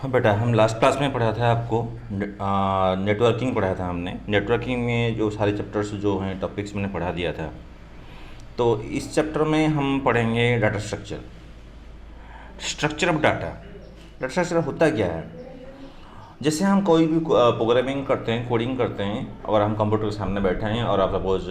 हाँ बेटा, हम लास्ट क्लास में पढ़ा था आपको नेटवर्किंग पढ़ाया था हमने। नेटवर्किंग में जो सारे चैप्टर्स जो हैं टॉपिक्स मैंने पढ़ा दिया था। तो इस चैप्टर में हम पढ़ेंगे data structure. Structure of data. Data structure होता क्या है? जैसे हम कोई भी प्रोग्रामिंग करते हैं, कोडिंग करते हैं, और हम कंप्यूटर के सामने बैठे हैं और आप सपोज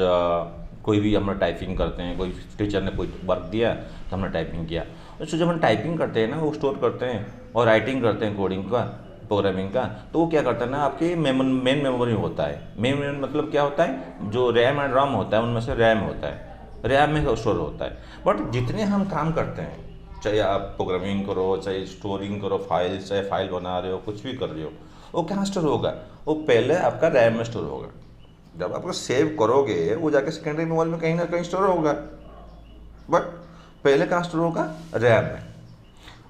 कोई भी हम टाइपिंग करते हैं, कोई टीचर ने कोई वर्क दिया तो हमने टाइपिंग किया। उसको जब हम टाइपिंग करते हैं ना, वो स्टोर करते हैं और राइटिंग करते हैं कोडिंग का, प्रोग्रामिंग का, तो वो क्या करता है ना, आपके मेन मेमोरी होता है। मेन मेमोरी मतलब क्या होता है? जो रैम एंड रोम होता है उनमें से रैम होता है, रैम में स्टोर होता है। बट जितने हम काम करते हैं, चाहे आप प्रोग्रामिंग करो, चाहे स्टोरिंग करो फाइल्स, चाहे फाइल बना रहे हो, कुछ भी कर रहे हो, वो कहाँ स्टोर होगा? वो पहले आपका रैम में स्टोर होगा। जब आप सेव करोगे वो जाके सेकेंडरी मेमोरी में कहीं ना कहीं स्टोर होगा, बट पहले कहाँ स्टोर होगा? रैम में।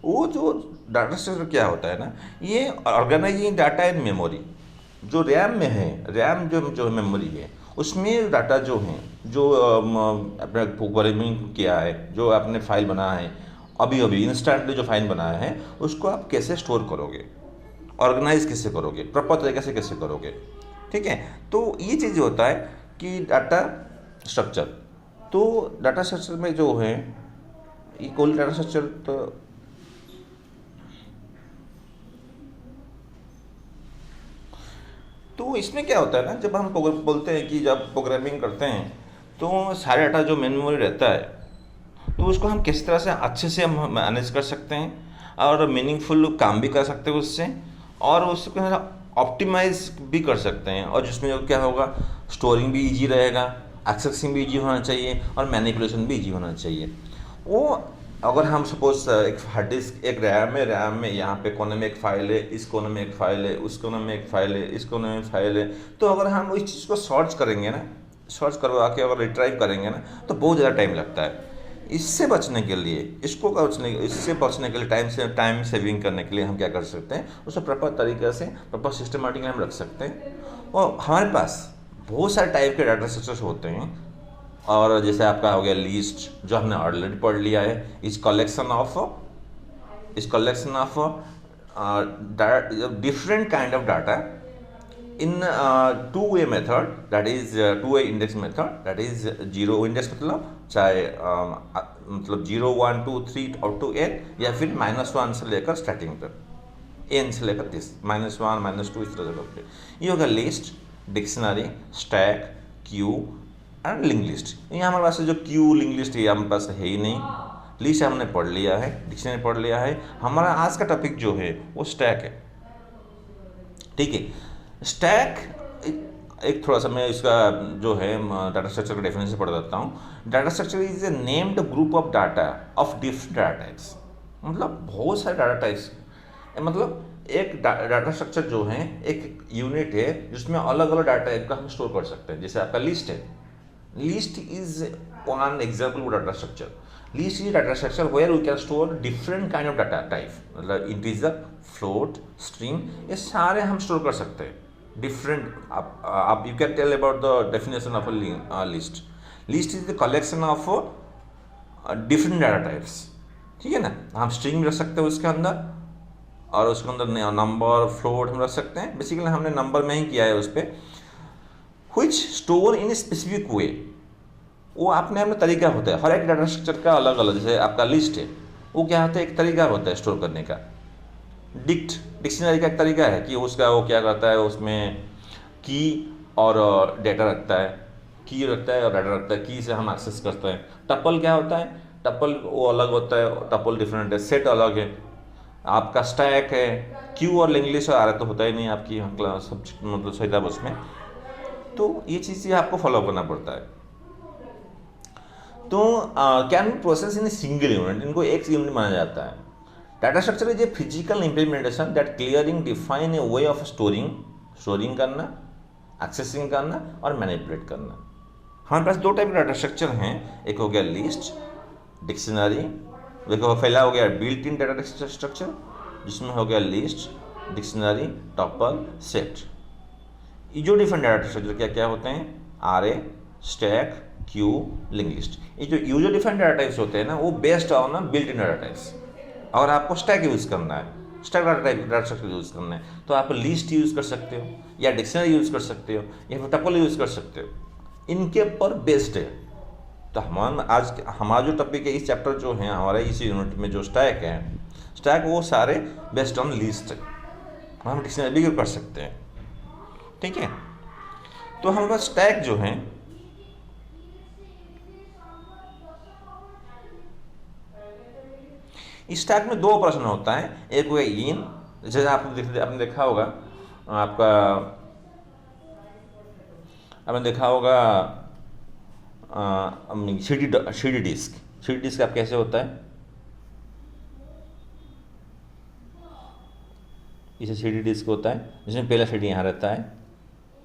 वो जो डाटा स्ट्रक्चर क्या होता है ना, ये ऑर्गेनाइजिंग डाटा इन मेमोरी। जो रैम में है, रैम जो जो मेमोरी है, उसमें डाटा जो है, जो अपने प्रोग्रामिंग किया है, जो आपने फाइल बनाया है, अभी अभी इंस्टेंटली जो फाइल बनाया है, उसको आप कैसे स्टोर करोगे, ऑर्गेनाइज कैसे करोगे, प्रॉपर तरीके से कैसे करोगे। ठीक है? तो ये चीज़ होता है कि डाटा स्ट्रक्चर। तो डाटा स्ट्रक्चर में जो है, ये कोई डाटा स्ट्रक्चर तो इसमें क्या होता है ना, जब हम बोलते हैं कि जब प्रोग्रामिंग करते हैं तो सारे डाटा जो मेन मेमोरी रहता है, तो उसको हम किस तरह से अच्छे से हम मैनेज कर सकते हैं और मीनिंगफुल काम भी कर सकते हैं उससे, और उसको ऑप्टिमाइज भी कर सकते हैं। और जिसमें जो क्या होगा, स्टोरिंग भी इजी रहेगा, एक्सेसिंग भी इजी होना चाहिए, और मैनिपुलेशन भी इजी होना चाहिए। वो अगर हम सपोज एक हार्ड डिस्क, एक रैम है, रैम में यहाँ पे कोने में एक फाइल है, इस कोने में एक फाइल है, उस कोने में एक फाइल है, इस कोने में फाइल है, तो अगर हम इस चीज़ को सर्च करेंगे ना, सर्च करवा के अगर रिट्राइव करेंगे ना, तो बहुत ज़्यादा टाइम लगता है। इससे बचने के लिए, इससे बचने के लिए, टाइम सेविंग करने के लिए हम क्या कर सकते हैं, उसको प्रॉपर तरीके से, प्रॉपर सिस्टमेटिकली हम रख सकते हैं। और हमारे पास बहुत सारे टाइप के डाटा स्ट्रक्चर्स होते हैं। और जैसे आपका हो गया लिस्ट, जो हमने ऑलरेडी पढ़ लिया है, इस collection of different kind of data in two-way method, that is two-way index method, that is zero index मतलब चाहे मतलब 0 1 2 3 और टू एन, या फिर -1 से लेकर स्टार्टिंग तक, एन से लेकर दिस -1 -2 इस तरह से करके। ये होगा list, dictionary, stack, Q and link list. यहाँ हमारे पास जो क्यू, लिंक लिस्ट, ये हमारे पास है ही नहीं। लिस्ट हमने पढ़ लिया है, डिक्शनरी पढ़ लिया है। हमारा आज का टॉपिक जो है वो स्टैक है। ठीक है? स्टैक एक थोड़ा सा मैं इसका जो है डाटा स्ट्रक्चर का डेफिनेशन पढ़ देता हूँ। Data structure is a named group of data of different data types. मतलब बहुत सारे डाटा टाइप्स, मतलब एक डाटा स्ट्रक्चर जो है एक यूनिट है जिसमें अलग अलग डाटा टाइप का हम स्टोर कर सकते हैं। जैसे आपका लिस्ट है, list is one example of data structure. List is data structure where we can store different kind of data type, मतलब इंटीजर, फ्लोट, स्ट्रिंग, ये सारे हम स्टोर कर सकते हैं। डिफरेंट आप you can tell about the definition of a list. List is the collection of different data types. ठीक है ना? हम स्ट्रिंग रख सकते हैं उसके अंदर, और उसके अंदर नंबर, फ्लोट हम रख सकते हैं। बेसिकली हमने नंबर में ही किया है उस पर। which store in specific way, वो अपने अपने तरीका होता है। हर एक डाटा स्ट्रक्चर का अलग अलग, जैसे आपका लिस्ट है, वो क्या होता है, एक तरीका होता है स्टोर करने का। डिक्शनरी का एक तरीका है कि उसका वो क्या करता है, उसमें की और डेटा रखता है, की रखता है और डाटा रखता है, की से हम एक्सेस करते हैं। टपल क्या होता है, टपल वो अलग होता है, टपल डिफरेंट है, सेट अलग है। आपका स्टैक है, क्यू और लिंक लिस्ट आ रहा तो होता ही नहीं आपकी क्लास सब्जेक्ट, मतलब सिलेबस में। तो ये चीज़ आपको फॉलो करना पड़ता है। तो can be process in single unit, इनको एक यूनिट माना जाता है। Data structure is a physical implementation that clearing define a way of storing करना, एक्सेसिंग करना और मैनिपुलेट करना। हमारे पास दो टाइप के डाटा स्ट्रक्चर हैं। एक हो गया लिस्ट, डिक्शनरी। देखो पहला हो गया बिल्ट इन डाटा स्ट्रक्चर, जिसमें हो गया लिस्ट, डिक्शनरी, टपल, सेट। ये जो डिफरेंट डाटा स्ट्रक्चर क्या क्या होते हैं, array, stack, queue, link list. ये जो डिफरेंट डाटा टाइप्स होते हैं ना, वो बेस्ड ऑन ना बिल्ट इन डाटा टाइप्स। और आपको स्टैक यूज़ करना है स्टैक डाटा स्ट्रक्चर यूज़ करना है तो आप लिस्ट यूज़ कर सकते हो, या डिक्शनरी यूज़ कर सकते हो, या फिर टपल यूज़ कर सकते हो, इनके पर बेस्ड है। तो हमारा जो टॉपिक है इस चैप्टर जो है हमारे इस यूनिट में जो स्टैक है, स्टैक वो सारे बेस्ड ऑन लिस्ट है, हम डिक्शनरी भी कर सकते हैं, ठीक है। तो हमारे पास स्टैक जो है इस स्टैक में 2 ऑपरेशन होता है, एक हुआ इन, जैसे आपने देखा होगा आपका, आपने देखा होगा CD डिस्क आप कैसे होता है, इसे CD डिस्क होता है, जिसमें पहला CD यहाँ रहता है,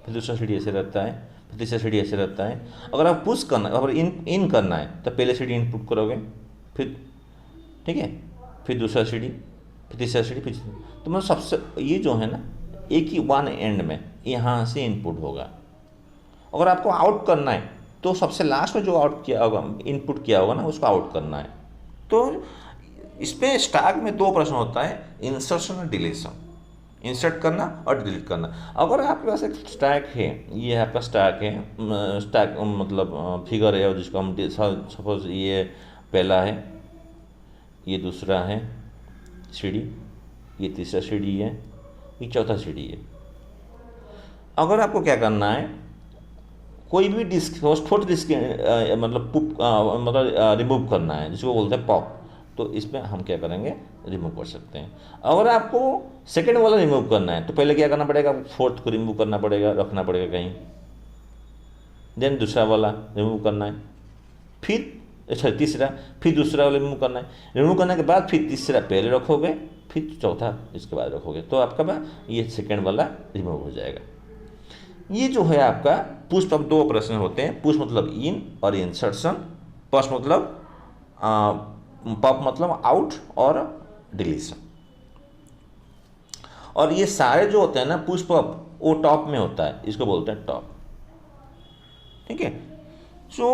फिर दूसरा CD ऐसे रहता है, फिर तीसरा CD ऐसे रहता है। अगर आप पुश करना, अगर इन करना है तो पहले CD इनपुट करोगे, फिर ठीक है, फिर दूसरा CD, फिर तीसरा CD, फिर तो मतलब सबसे ये जो है ना एक ही वन एंड में यहाँ से इनपुट होगा। अगर आपको आउट करना है तो सबसे लास्ट में जो आउट किया होगा, इनपुट किया होगा ना, उसको आउट करना है। तो इसमें स्टैक में 2 प्रश्न होता है, इंसर्शन और डिलीशन, इंसर्ट करना और डिलीट करना। अगर आपके पास एक स्टैक है, ये आपका स्टैक है, स्टैक मतलब फिगर है, और जिसको हम सपोज ये पहला है, ये दूसरा है सीढ़ी, ये तीसरा सीढ़ी है, ये चौथा सीढ़ी है। अगर आपको क्या करना है, कोई भी डिस्क छोटी डिस्क मतलब रिमूव करना है, जिसको बोलते हैं पॉप, तो इसमें हम क्या करेंगे, रिमूव कर सकते हैं। अगर आपको सेकेंड वाला रिमूव करना है तो पहले क्या करना पड़ेगा, फोर्थ को रिमूव करना पड़ेगा, रखना पड़ेगा कहीं, देन दूसरा वाला रिमूव करना है, फिर अच्छा तीसरा, फिर दूसरा वाला रिमूव करना है, रिमूव करने के बाद फिर तीसरा पहले रखोगे, फिर चौथा इसके बाद रखोगे, तो आपका ये सेकेंड वाला रिमूव हो जाएगा। ये जो है आपका पुश पॉप 2 ऑपरेशन होते हैं, पुश मतलब इन और इंसर्शन, पॉप मतलब पॉप मतलब आउट और डिलीशन। और ये सारे जो होते हैं ना पुश पॉप, वो टॉप में होता है, इसको बोलते हैं टॉप, ठीक है। सो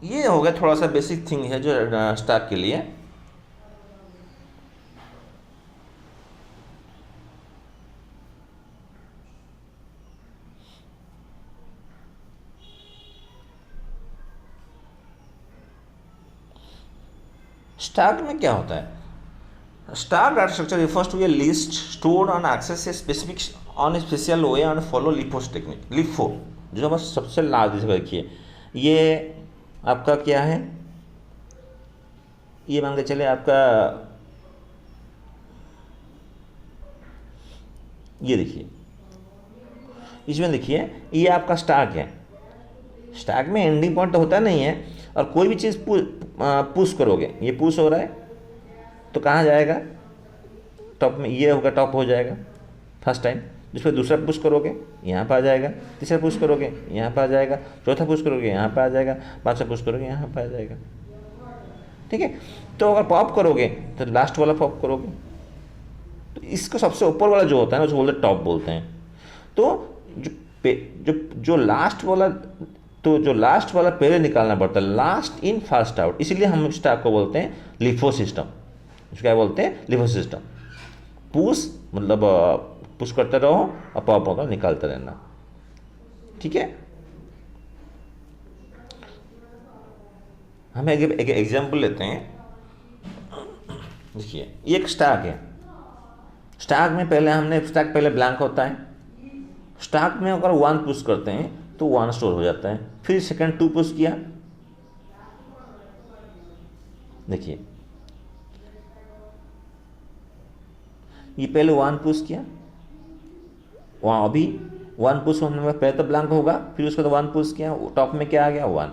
ये हो गया थोड़ा सा बेसिक थिंग है जो स्टैक के लिए। स्टैक में क्या होता है, stack data structure refers to a list stored on access a specific on a special way and follow LIFOs technique. LIFO जो बस सबसे लास्ट जगह रखिए, ये आपका क्या है, ये मान के चले आपका, ये देखिए, इसमें देखिए ये आपका स्टैक है। स्टैक में एंडिंग पॉइंट तो होता नहीं है, और कोई भी चीज़ पुश करोगे, ये पुश हो रहा है तो कहाँ जाएगा, टॉप में, ये होगा टॉप हो जाएगा फर्स्ट टाइम, जिस पर दूसरा पुश करोगे यहाँ पर आ जाएगा, तीसरा पुश करोगे यहाँ पर आ जाएगा, चौथा पुश करोगे यहाँ पर आ जाएगा, पाँचवा पुश करोगे यहाँ पर आ जाएगा, ठीक है। तो अगर पॉप करोगे तो लास्ट वाला पॉप करोगे, तो इसको सबसे ऊपर वाला जो होता है ना उसको बोलते हैं टॉप बोलते हैं। तो जो लास्ट वाला, तो जो लास्ट वाला पहले निकालना पड़ता है, लास्ट इन फर्स्ट आउट, इसीलिए हम स्टैक को बोलते हैं लिफो सिस्टम। इसको क्या बोलते हैं, लिफो सिस्टम। पुश मतलब पुश करते रहो और पॉप होकर निकालते रहना, ठीक है। हम एक एग्जाम्पल लेते हैं, देखिए ये एक स्टैक है। स्टैक में पहले हमने, स्टैक पहले ब्लैंक होता है, स्टैक में अगर 1 पुश करते हैं तो 1 स्टोर हो जाता है, फिर सेकंड 2 पुश किया, देखिए ये पहले 1 पुश किया, वहाँ अभी 1 पुश होने में पहले तो ब्लैंक होगा, फिर उसके बाद 1 पुश किया, टॉप में क्या आ गया 1,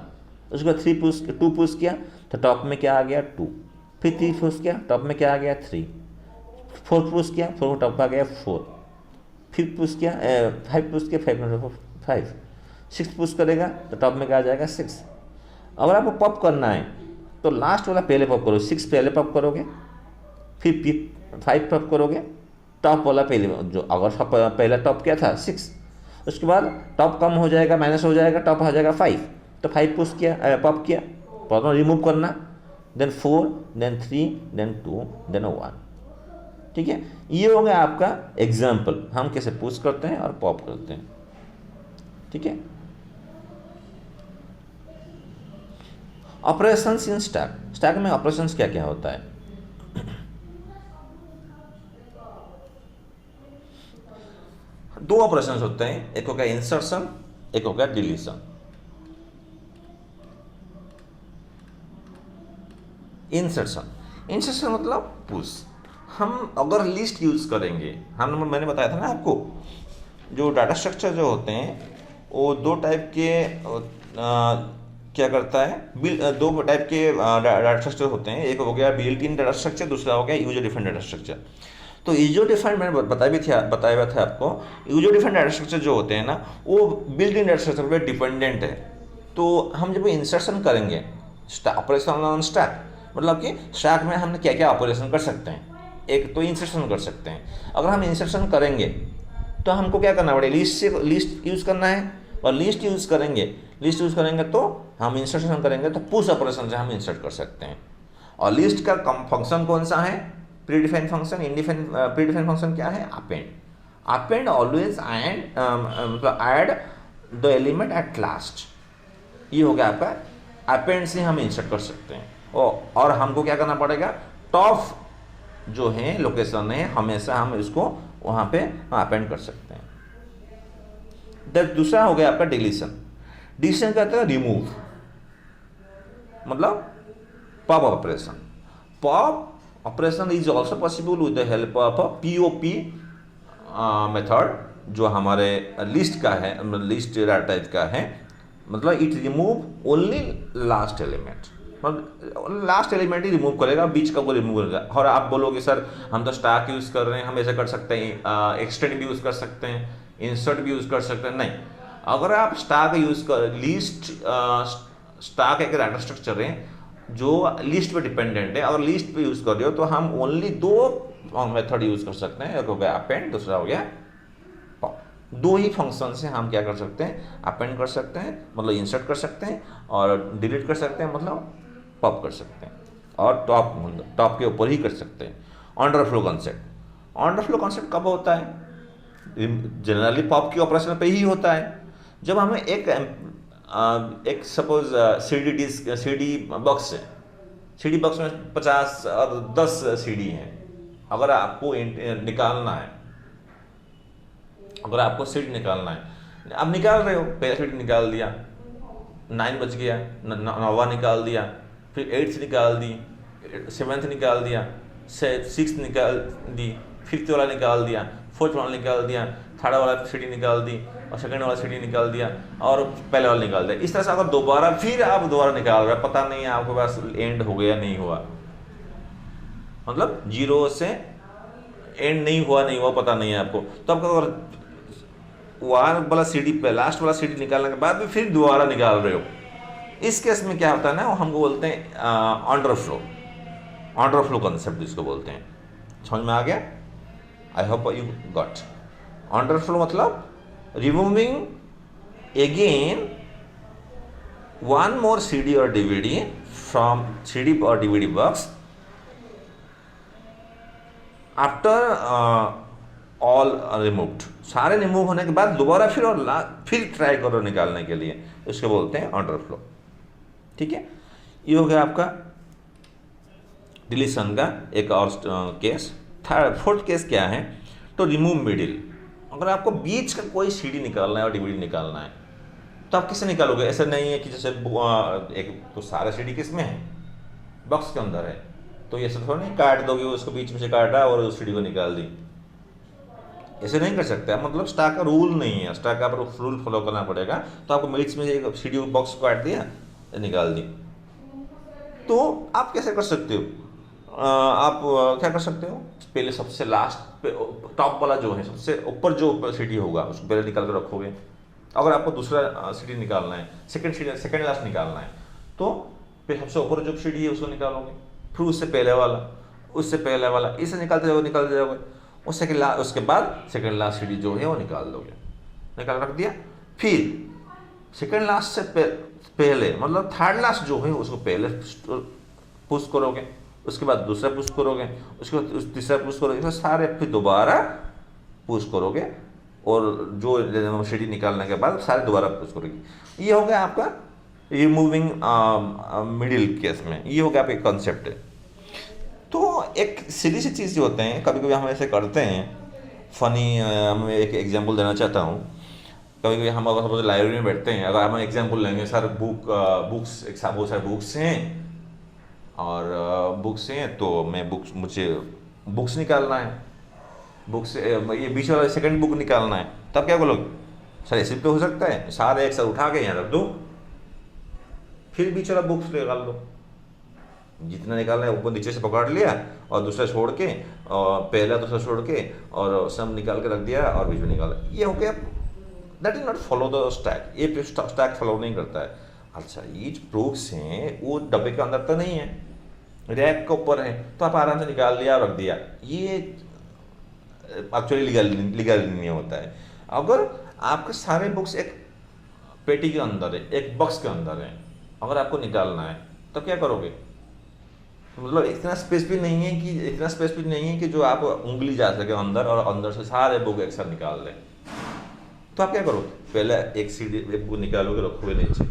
उसके बाद 2 पुश किया तो टॉप में क्या आ गया 2, फिर 3 पुश किया टॉप में क्या आ गया 3, 4 पुश किया 4 टॉप में आ गया 4, फिर पुश किया 5 पुश किया 5, 6 पुश करेगा तो टॉप में क्या आ जाएगा 6। अगर आपको पॉप करना है तो लास्ट वाला पहले पॉप करोगे, 6 पहले पॉप करोगे, फिर 5 पॉप करोगे, टॉप वाला पहले, जो अगर पहला टॉप क्या था 6, उसके बाद टॉप कम हो जाएगा, माइनस हो जाएगा, टॉप आ जाएगा 5, तो 5 पुश किया, पॉप किया, पॉप रिमूव करना, देन 4, देन 3, देन 2, देन 1, ठीक है, ये हो गया आपका एग्जाम्पल, हम कैसे पुश करते हैं और पॉप करते हैं। ठीक है, ऑपरेशंस इन स्टैक, स्टैक में ऑपरेशंस क्या क्या होता है। दो ऑपरेशंस होते हैं, एक हो गया इंसर्शन, एक हो गया डिलीशन। इंसर्शन मतलब पुश। हम अगर लिस्ट यूज करेंगे, मैंने बताया था ना आपको, जो डाटा स्ट्रक्चर जो होते हैं वो दो टाइप के क्या करता है, दो टाइप के डाटा स्ट्रक्चर होते हैं। एक हो गया बिल्ट इन डाटा स्ट्रक्चर, दूसरा हो गया यूजर डिफाइंड डाटा स्ट्रक्चर। तो यूजर डिफाइंड मैंने बताया हुआ था आपको, यूजर डिफाइंड डाटा स्ट्रक्चर जो होते हैं ना, वो बिल्ट इन डाटा स्ट्रक्चर पे डिपेंडेंट है। तो हम जब इंसर्शन करेंगे ऑपरेशन ऑन स्टैक, मतलब कि स्टैक में हम क्या क्या ऑपरेशन कर सकते हैं। एक तो इंसर्शन कर सकते हैं, अगर हम इंसर्शन करेंगे तो हमको क्या करना पड़ेगा, लिस्ट यूज़ करना है, और लिस्ट यूज़ करेंगे तो हम इंसर्शन करेंगे तो पुश ऑपरेशन से हम इंसर्ट कर सकते हैं। और लिस्ट का फंक्शन कौन सा है, प्रीडिफाइंड फंक्शन। प्रीडिफाइंड फंक्शन क्या है, अपेंड ऑलवेज मतलब add the element at last. ये हो गया आपका अपेंड से हम इंसर्ट कर सकते हैं। और हमको क्या करना पड़ेगा, टॉप जो है लोकेशन है हमेशा हम इसको वहाँ पे अपेंड कर सकते हैं। दूसरा हो गया आपका डिलीशन। डिलीशन कहते हैं रिमूव, मतलब pop operation. Pop operation is also possible with the help of POP method, जो हमारे लिस्ट का है, लिस्ट टाइप का है। मतलब it remove only last element, मतलब लास्ट एलिमेंट ही रिमूव करेगा, बीच का को रिमूव करेगा। और आप बोलोगे सर हम तो स्टैक यूज़ कर रहे हैं, हम ऐसे कर सकते हैं, एक्सटेंड भी यूज़ कर सकते हैं, इंसर्ट भी यूज़ कर सकते हैं। नहीं, अगर आप स्टैक यूज़ कर स्टैक एक डाटा स्ट्रक्चर है जो लिस्ट पे डिपेंडेंट है, अगर लिस्ट पे यूज़ कर रहे हो तो हम ओनली दो मेथड यूज़ कर सकते हैं, एक हो गया अपेंड, दूसरा हो गया पॉप। दो ही फंक्शन से हम क्या कर सकते हैं, अपेंड कर सकते हैं मतलब इंसर्ट कर सकते हैं, और डिलीट कर सकते हैं मतलब पॉप कर सकते हैं, और टॉप के ऊपर ही कर सकते हैं। अंडरफ्लो कॉन्सेप्ट कब होता है, जनरली पॉप की ऑपरेशन पे ही होता है। जब हमें एक सपोज सीडी बॉक्स है, सीडी बॉक्स में 50 और 10 सीडी हैं, अगर आपको निकालना है, अगर आपको सीडी निकालना है, आप निकाल रहे हो, पहला सीडी निकाल दिया, 9 बच गया, 9वां निकाल दिया, फिर 8th निकाल दी, 7th निकाल दिया, 6th निकाल दी, 5th वाला निकाल दिया, 4th वाला निकाल दिया, 3rd वाला सीडी निकाल दी, और 2nd वाला सीडी निकाल दिया, और पहले वाला निकाल दिया। इस तरह से अगर फिर आप दोबारा निकाल रहे, पता नहीं है आपके पास एंड हो गया नहीं हुआ, मतलब 0 से एंड नहीं हुआ पता नहीं है आपको, तो आपको अगर वाला सीडी पे लास्ट वाला सीडी निकालने के बाद भी फिर दोबारा निकाल रहे हो, इस केस में क्या होता है ना, हमको बोलते हैं अंडरफ्लो कॉन्सेप्ट जिसको बोलते हैं। समझ में आ गया? I hope you got. Underflow मतलब removing again one more CD और डीवीडी फ्रॉम सीडी और DVD box after all removed. सारे रिमूव होने के बाद दोबारा फिर ट्राई करो निकालने के लिए, इसको बोलते हैं अंडरफ्लो। ठीक है, ये हो गया आपका डिलीशन का एक और केस। 4th केस क्या है, तो रिमूव मिडिल। अगर आपको बीच का कोई सीडी निकालना है और डीवीडी निकालना है तो आप किससे निकालोगे? ऐसा नहीं है कि जैसे एक तो सारा सीडी किस में है, बॉक्स के अंदर है, तो ये सब थोड़ा नहीं काट दोगे, उसको बीच में से काटा और उस सीडी को निकाल दी, ऐसे नहीं कर सकते। मतलब स्टैक का रूल नहीं है, स्टैक का रूल फॉलो करना पड़ेगा। तो आपको बीच में एक सीडी बॉक्स को काट दिया, निकाल दी, तो आप कैसे कर सकते हो? आप क्या कर सकते हो, पहले सबसे लास्ट टॉप वाला जो है, सबसे ऊपर जो सीडी होगा उसको पहले निकाल कर रखोगे। अगर आपको दूसरा सीडी निकालना है, सेकंड लास्ट निकालना है, तो फिर सबसे ऊपर जो सीडी है उसको निकालोगे, फिर उससे पहले वाला, इसे निकालते जाओगे, उसके बाद सेकंड लास्ट सीडी जो है वो निकाल दोगे, निकाल रख दिया। फिर सेकंड लास्ट से पहले मतलब 3rd लास्ट जो है उसको पहले पुश करोगे, उसके बाद दूसरा पुश करोगे, उसके बाद तीसरा पुश करोगे, फिर सारे फिर दोबारा पुश करोगे और जो सीढ़ी निकालने के बाद सारे दोबारा पुश करोगे। ये हो गया आपका रिमूविंग मिडिल केस में, ये हो गया आपका कॉन्सेप्ट। तो एक सीधी सी चीज़ जो होते हैं, कभी कभी हम ऐसे करते हैं फनी। मैं एक एग्जांपल देना चाहता हूँ। कभी कभी हम अगर सपोज लाइब्रेरी में बैठते हैं, अगर हम एग्जांपल लेंगे, सर बुक्स एक साथ बहुत सारे बुक्स हैं और बुक्स हैं तो मैं मुझे बुक्स निकालना है, बुक्स ये बीच वाला सेकंड बुक निकालना है, तब क्या बोलोगे? सर ऐसे भी तो हो सकता है, सारे एक साथ उठा के यहाँ रख दो, फिर बीच वाला बुक्स निकाल दो, जितना निकालना है ऊपर नीचे से पकड़ लिया और दूसरा छोड़ के और पहला दूसरा छोड़ के और सब निकाल के रख दिया और बीच में निकाला। ये हो गया, that is not follow the stack, ये स्टैक फॉलो नहीं करता है। अच्छा, ये जो बुक्स हैं वो डब्बे के अंदर तो नहीं है, रैक के ऊपर है, तो आप आराम से निकाल लिया और रख दिया। ये एक्चुअली लीगल नहीं होता है। अगर आपके सारे बुक्स एक पेटी के अंदर है, एक बॉक्स के अंदर है, अगर आपको निकालना है तो क्या करोगे? तो मतलब इतना स्पेस भी नहीं है कि जो आप उंगली जा सके अंदर और अंदर से सारे बुक एक साथ निकाल लें। तो आप क्या करोगे? पहले एक बुक निकालोगे, रखोगे नीचे,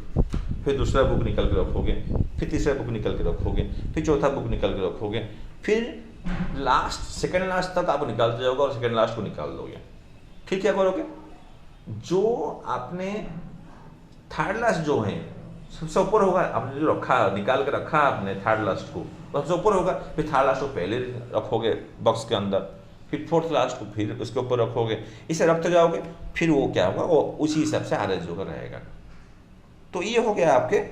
फिर दूसरा बुक निकाल के रखोगे, फिर तीसरा बुक निकाल के रखोगे, फिर चौथा बुक निकाल के रखोगे, फिर लास्ट सेकंड लास्ट तक आप निकालते जाओगे और सेकंड लास्ट को निकाल दोगे। फिर क्या करोगे? जो आपने थर्ड लास्ट जो है सबसे ऊपर होगा, आपने जो रखा निकाल के रखा आपने थर्ड लास्ट को, सबसे ऊपर होगा। फिर थर्ड लास्ट को पहले रखोगे बॉक्स के अंदर, फिर फोर्थ लास्ट को फिर उसके ऊपर रखोगे, इसे रखते जाओगे, फिर वो क्या होगा, वो उसी हिसाब से अरेंज होकर रहेगा। तो ये हो गया आपके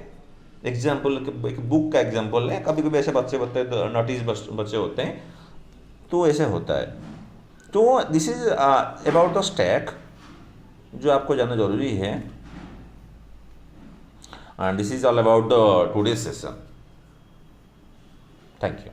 एग्जाम्पल, एक बुक का एग्जाम्पल है। कभी कभी ऐसे बच्चे नोटिस बच्चे होते हैं, तो ऐसे होता है। तो this is about the stack, जो आपको जानना जरूरी है। And this is all about the today's session. Thank you.